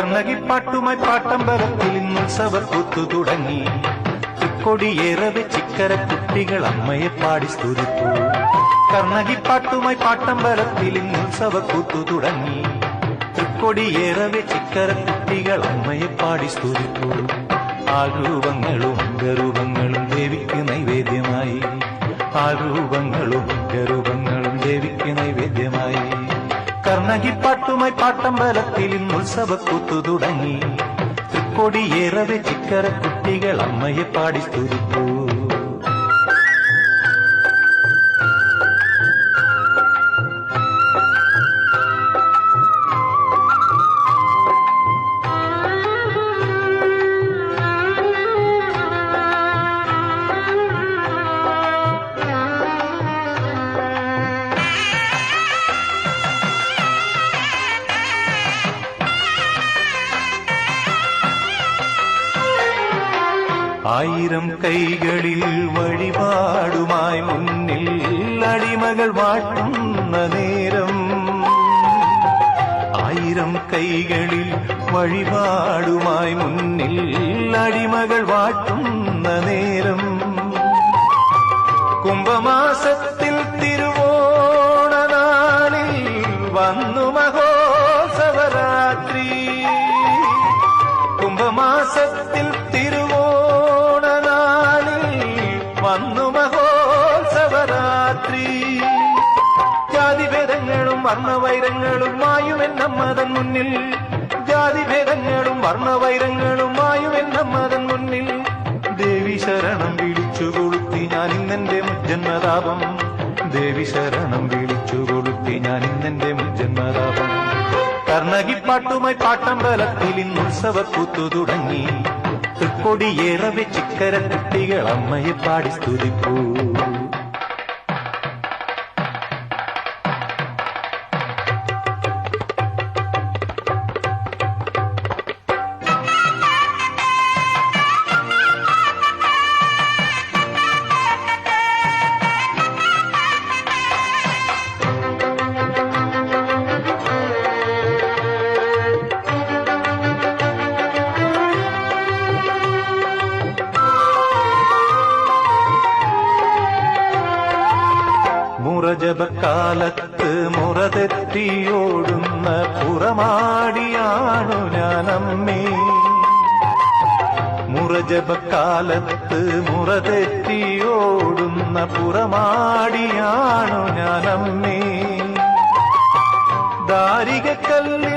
കർണകിപ്പാട്ടുമായി പാട്ടമ്പലത്തിൽ ഉത്സവക്കൂത്തു തുടങ്ങി. തൃക്കൊടിയേറവെ ചിക്കര കുട്ടികൾ അമ്മയെ പാടി സ്തുതിപ്പൂ. കർണകിപ്പാട്ടുമായി പാട്ടമ്പലത്തിൽ ഉത്സവക്കൂത്തു തുടങ്ങി. തൃക്കൊടിയേറവെ ചിക്കര കുട്ടികൾ അമ്മയെ പാടി സ്തുതിപ്പൂ. ആരൂപങ്ങളും അംഗരൂപങ്ങളും ദേവിക്ക് നൈവേദ്യമായി. ആരൂപങ്ങളും അംഗരൂപങ്ങളും ദേവിക്ക് നൈവേദ്യമായി. കർണകിപ്പാട്ടുമായി പാട്ടമ്പലത്തിൽ ഉത്സവക്കൂത്തു തുടങ്ങി. തൃക്കൊടിയേറവെ ചിക്കര കുട്ടികൾ അമ്മയെ പാടി സ്തുതിപ്പൂ. ആയിരം കൈകളിൽ വഴിപാടുമായി മുന്നിൽ അടിമകൾ വാട്ടുന്ന നേരം. ആയിരം കൈകളിൽ വഴിപാടുമായി മുന്നിൽ അടിമകൾ വാട്ടുന്ന നേരം. കുംഭമാസത്തിൽ തിരുവോണനാളിൽ വന്നു മഹോത്സവരാത്രി. കുംഭമാസത്തിൽ വന്നു മഹോത്സവരാത്രി. ജാതിഭേദങ്ങളും വർണ്ണവൈരങ്ങളും മായുമെന്നമ്മതൻ മുന്നിൽ. ജാതിഭേദങ്ങളും വർണ്ണവൈരങ്ങളും മായുമെന്നമ്മതൻ മുന്നിൽ. ദേവി ശരണം വിളിച്ചു കൊളുത്തി ഞാൻ ഇന്നെന്റെ മുജ്ജന്മതാപം. ദേവി ശരണം വിളിച്ചു കൊളുത്തി ഞാൻ ഇന്നെന്റെ മുജ്ജന്മതാപം. കർണകിപ്പാട്ടുമായി പാട്ടമ്പലത്തിൽ ഉത്സവക്കൂത്തു തുടങ്ങി. തൃക്കൊടിയേറവെ ചിക്കര കുട്ടികൾ അമ്മയെ പാടി സ്തുതിപ്പൂ. മുറജപക്കാലത്ത് മുറതെറ്റിയോടുന്ന പുറമാടിയാണു ഞാനമ്മേ. മുറജപക്കാലത്ത് മുറതെറ്റിയോടുന്ന പുറമാടിയാണു ഞാനമ്മേ. ദാരികക്കല്ലിൽ